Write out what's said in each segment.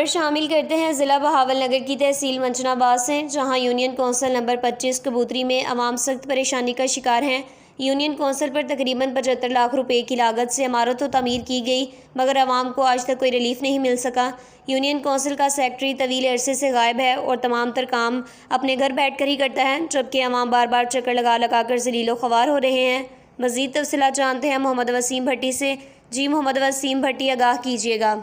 खबर शामिल करते हैं ज़िला बहावलनगर की तहसील मंचनाबाद से, जहां यूनियन कौंसिल नंबर 25 कबूतरी में अवाम सख्त परेशानी का शिकार हैं। यूनियन कौंसिल पर तकरीबन 75 लाख रुपए की लागत से इमारत व तमीर की गई, मगर अवाम को आज तक कोई रिलीफ नहीं मिल सका। यूनियन कौंसिल का सेक्रेटरी तवील अरसे से गायब है और तमाम तर काम अपने घर बैठ कर ही करता है, जबकि अवाम बार बार चक्कर लगा लगा कर जलीलो ख्वार हो रहे हैं। मज़ीद तफसीलात जानते हैं मोहम्मद वसीम भट्टी से। जी मोहम्मद वसीम भट्टी, आगाह कीजिएगा।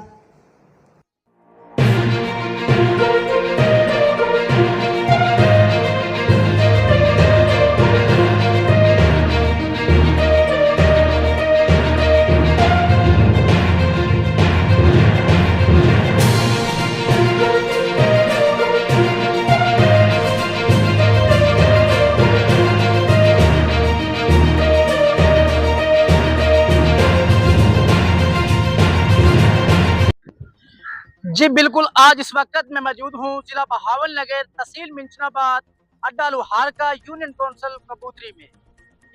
जी बिल्कुल, आज इस वक्त मैं मौजूद हूँ जिला बहावलनगर तहसील मिंचनाबाद अड्डा लोहार का यूनियन कौंसिल कबूतरी में।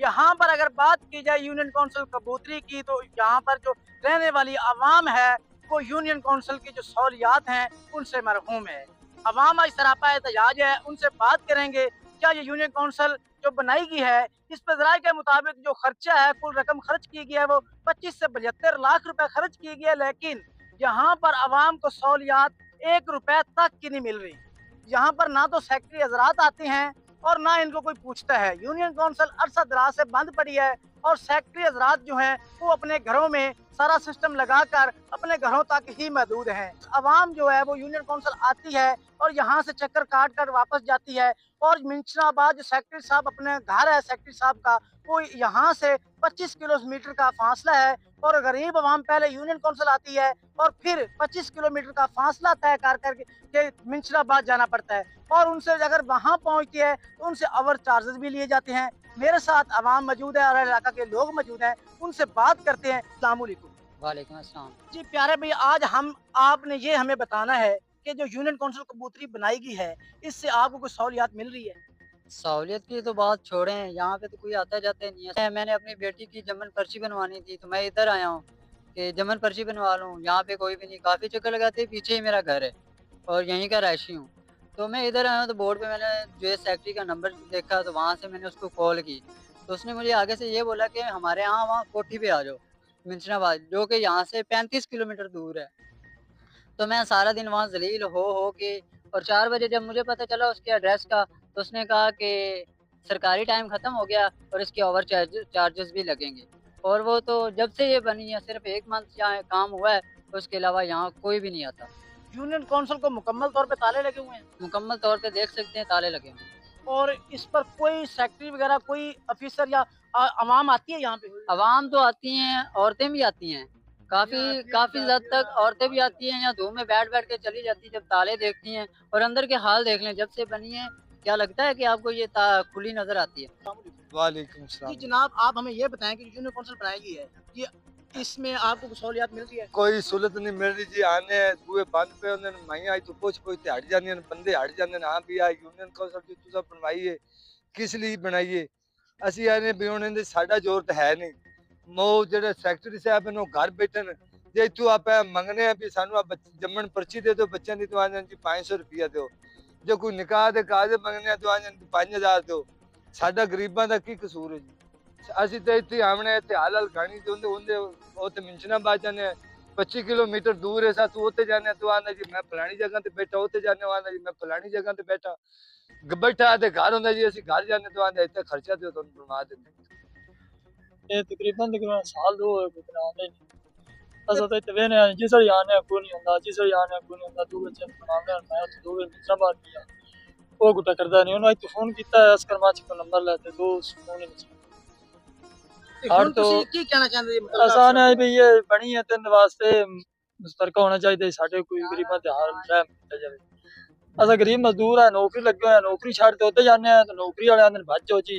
यहाँ पर अगर बात की जाए यूनियन कौंसिल कबूतरी की, तो यहाँ पर जो रहने वाली आवाम है वो यूनियन कौंसिल की जो सहूलियात हैं उनसे मरहूम है। आवाम आज सरापा एहतजाज है, उनसे बात करेंगे क्या ये यूनियन कौंसिल जो बनाई गई है इस पर ज़राए के मुताबिक जो खर्चा है, कुल रकम खर्च की गई है वो 25 से 72 लाख रुपए खर्च की गई है, लेकिन यहाँ पर आवाम को सहूलियात 1 रुपए तक की नहीं मिल रही। यहाँ पर ना तो सेक्रेटरी हजरात आते हैं और ना इनको कोई पूछता है। यूनियन कौंसिल अरसा दराज से बंद पड़ी है और सेक्रेटरी हजरात जो हैं वो अपने घरों में सारा सिस्टम लगाकर अपने घरों तक ही महदूद हैं। आवाम जो है वो यूनियन कौंसिल आती है और यहाँ से चक्कर काट कर वापस जाती है, और मिंचनाबाद जो सेक्रेटरी साहब अपने घर है सेक्रेटरी साहब का, वो यहाँ से 25 किलोमीटर का फासला है, और गरीब आवाम पहले यूनियन कौंसिल आती है और फिर 25 किलोमीटर का फासला तय कर करके मिंचनाबाद जाना पड़ता है, और उनसे अगर वहाँ पहुँचती है तो उनसे ओवर चार्जेस भी लिए जाते हैं। मेरे साथ आवाम मौजूद है और इलाका के लोग मौजूद हैं, उनसे बात करते हैं। अस्सलाम वालेकुम। वालेकुम अस्सलाम। जी प्यारे भाई, आज आपने ये हमें बताना है कि जो यूनियन कौंसिल कबूतरी बनाई गई है इससे आपको कुछ सहूलियात मिल रही है? सहूलियत की तो बात छोड़ें, यहाँ पे तो कोई आता जाता नहीं है। मैंने अपनी बेटी की जमन पर्ची बनवानी थी तो मैं इधर आया हूँ कि जमन पर्ची बनवा लूँ। यहाँ पे कोई भी नहीं, काफ़ी चक्कर लगाते, पीछे ही मेरा घर है और यहीं का रहायशी हूँ। तो मैं इधर आया हूँ तो बोर्ड पे मैंने जो है सेक्रेटरी का नंबर देखा, तो वहाँ से मैंने उसको कॉल की, तो उसने मुझे आगे से ये बोला कि हमारे यहाँ वहाँ कोठी पे आ जाओ मिंचनाबाद, जो कि यहाँ से 35 किलोमीटर दूर है। तो मैं सारा दिन वहाँ ज़लील हो के, और 4 बजे जब मुझे पता चला उसके एड्रेस का, तो उसने कहा कि सरकारी टाइम ख़त्म हो गया और इसके ओवर चार्जेस भी लगेंगे। और वो तो जब से ये बनी है सिर्फ़ 1 मंथ यहाँ काम हुआ है, उसके अलावा यहाँ कोई भी नहीं आता। यूनियन कौंसिल को मुकम्मल तौर पे ताले लगे हुए हैं मुकम्मल तौर पे देख सकते हैं ताले लगे हुए हैं। और इस पर कोई सेक्रेटरी वगैरह कोई ऑफिसर या आवाम आती है यहाँ पे? अवाम तो आती हैं, औरतें भी आती हैं। काफ़ी हद तक औरतें भी आती हैं, यहाँ धूप में बैठ-बैठ के चली जाती हैं, जब ताले देखती हैं और अंदर के हाल देख लें, जब से बनी है, क्या लगता है कि आपको ये खुली नज़र आती है? वालेकुम जी सलाम। जनाब, आप हमें ये बताएं कि जो यूनियन कौंसिल बनाई गई है ये इसमें आपको कुछ सहूलियात मिल रही है? कोई सहूलत नहीं मिल रही जी। आने बूहे बंद पे होंगे, माइयां आई तो कुछ ते हट जांदियां ने, बंदे हट जांदे ने। हाँ भी आ यूनियन कौंसिल जो तुसा बनवाई है किस लिए बनाई है? ਅਸੀਂ ਆਨੇ ਵੀ ਉਹਨਾਂ ਦੇ ਸਾਡਾ ਜ਼ੋਰ ਤਾਂ ਹੈ ਨਹੀਂ। ਮੋ ਜਿਹੜੇ ਸੈਕਟਰੀ ਸਾਹਿਬ ਨੇ ਉਹ ਘਰ ਬੈਠੇ ਨੇ, ਜੇ ਇੱਥੋਂ ਆਪਾਂ ਮੰਗਨੇ ਆ ਵੀ ਸਾਨੂੰ ਆ ਜੰਮਣ ਪਰਚੀ ਦੇ ਦਿਓ ਬੱਚਿਆਂ ਦੀ, ਤੋਂ ਆਂਦੇ ਜੀ 500 ਰੁਪਇਆ ਦਿਓ। ਜੇ ਕੋਈ ਨਿਕਾਹ ਦੇ ਕਾਗਜ਼ ਮੰਗਨੇ ਆ ਤਾਂ ਆਂਦੇ 5000 ਦਿਓ। ਸਾਡਾ ਗਰੀਬਾਂ ਦਾ ਕੀ ਕਸੂਰ ਹੈ ਜੀ? ਅਸੀਂ ਤਾਂ ਇੱਥੇ ਆਵਣੇ ਇੱਥੇ ਹਾਲ ਖਾਣੀ ਤੇ ਉਹਦੇ ਉਹ ਤੇ ਮਿੰਚਨਾਬਾਦ ਜਾਂਦੇ ਆ, 25 किलोमीटर दूर है साथ उत्ते जाने, तो आंदा जी मैं फलानी जगह ते बैठा, उत्ते जाने आंदा जी मैं फलानी जगह ते बैठा। बैठा ते घर होंदा जी ਅਸੀਂ घर जाने, तो आंदा इत्थे खर्चा दियो तुहानू बनवा देंगे। ये तकरीबन साल दो बनाने असा तो इतने वेने जिस वाली आने को नहीं होंदा, जिस वाली आने को नहीं होंदा, दो बच्चे बनाने मैं तो दो मित्रा बात किया वो गुटा करदा नहीं। उन्होंने तो फोन किया अस्कर माच को नंबर लेते दो फोन नहीं और तो की कहना चाहते हैं? आसान है भी ये बनी है तेन वास्ते मुस्तरका होना चाहिए साडे कोई गरीबां ते हाल रह मिलता जावे। असा गरीब मजदूर है, नौकरी लगे हुए, नौकरी छड़ के उत्ते जाने तो नौकरी वाले आंदे भज जाओ जी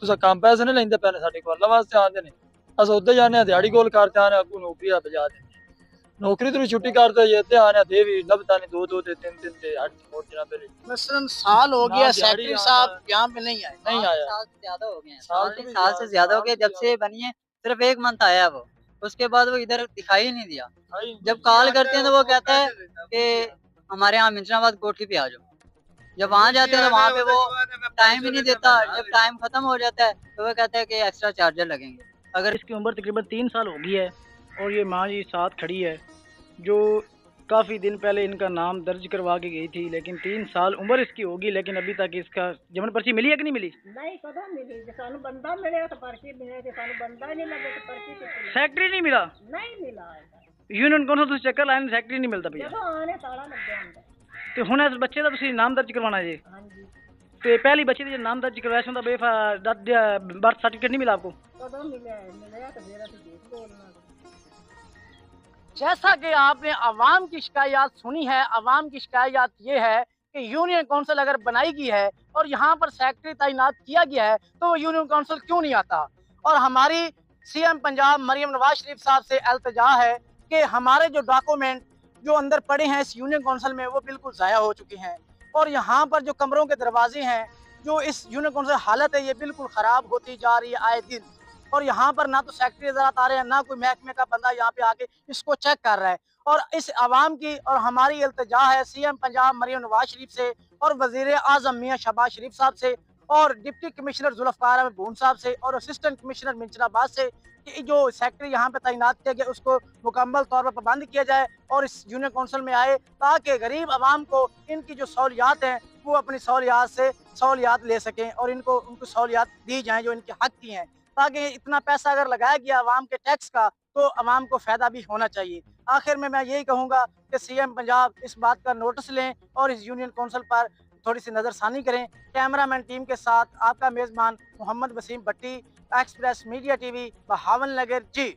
तुसा काम पैसे नहीं लेंदे पैने साडे कोल वास्ते आंदे ने। अस उत्ते जाने दिहाड़ी गोल करते आने अगू नौकरी बजा देंगे, नौकरी तो छुट्टी करते ये ते आने दे भी लभदा नहीं, दो दो ते तीन तीन ते हट मोड़ दिना पे मसलन साल हो गया सेक्रेटरी साहब यहाँ पे नहीं आए। नहीं आया। साल से ज़्यादा हो गए हैं, साल साल से ज़्यादा हो गए जब से बनी है, सिर्फ 1 मंथ आया है वो। उसके बाद वो इधर दिखाई ही नहीं दिया। भाई जब कॉल करते हैं तो वो कहता है कि हमारे यहाँ मिंचनाबाद कोठी पे आ जाओ। जब वहाँ जाते हैं तो वहाँ पे वो टाइम ही नहीं देता। जब टाइम खत्म हो जाता है तो वो कहता है कि एक्स्ट्रा चार्जर लगेंगे। अगर इसकी उम्र तकरीबन 3 साल हो गई है और ये माँ जी साथ खड़ी है, जो काफ़ी दिन पहले इनका नाम दर्ज करवा के गई थी, लेकिन 3 साल उम्र इसकी होगी, लेकिन अभी तक इसका जमन पर्ची मिली है कि नहीं मिली? नहीं कदों मिली जे सानू बंदा मिले तो पर्ची मिले जे सानू बंदा ही नहीं लगे तो पर्ची कितनी सेक्रेटरी नहीं मिला? नहीं मिला यूनियन कौंसल तुम चक्कर लाइन सेक्रेटरी नहीं मिलता भैया? जदों आने ताला लगे हुंदा तो हुण इस बच्चे का तुसीं नाम दर्ज करवाना जी, हां जी तो पहली बच्चे का नाम दर्ज करवाया सुंदा बर्थ सर्टिफिकेट नहीं मिला आपको? कदों मिले तो फिर असं झूठ बोलना। जैसा कि आपने अवाम की शिकायत सुनी है, अवाम की शिकायत ये है कि यूनियन कौंसिल अगर बनाई गई है और यहाँ पर सेक्रेटरी तैनात किया गया है तो वो यूनियन कौंसिल क्यों नहीं आता। और हमारी सीएम पंजाब मरियम नवाज शरीफ साहब से इल्तिजा है कि हमारे जो डॉक्यूमेंट जो अंदर पड़े हैं इस यूनियन कौंसिल में वो बिल्कुल ज़ाया हो चुके हैं, और यहाँ पर जो कमरों के दरवाजे हैं, जो इस यूनियन कौंसिल हालत है, ये बिल्कुल ख़राब होती जा रही है आए दिन। और यहाँ पर ना तो सेक्रेटरी नजर आ रहे हैं, ना कोई महकमे का बंदा यहाँ पे आके इसको चेक कर रहा है। और इस आवाम की और हमारी इल्तिजा है सीएम पंजाब मरियम नवाज शरीफ से और वजीर आजम मियाँ शहबाज शरीफ साहब से और डिप्टी कमिश्नर जुल्फ़िकार अहमद भून साहब से और असिस्टेंट कमिश्नर मिंचनाबाद से कि जो सेक्रेटरी यहाँ पे तैनात किया गया उसको मुकम्मल तौर पर पाबंद किया जाए और इस यूनियन कौंसिल में आए, ताकि गरीब आवाम को इनकी जो सहूलियात हैं वो अपनी सहूलियात से सहूलियात ले सकें और इनको उनको सहूलियात दी जाएँ जो इनके हक की हैं। ताकि इतना पैसा अगर लगाया गया आवाम के टैक्स का तो आवाम को फ़ायदा भी होना चाहिए। आखिर में मैं यही कहूँगा कि सीएम पंजाब इस बात का नोटिस लें और इस यूनियन कौंसिल पर थोड़ी सी नज़रसानी करें। कैमरामैन टीम के साथ आपका मेज़बान मोहम्मद वसीम भट्टी, एक्सप्रेस मीडिया टीवी, बहावलनगर जी।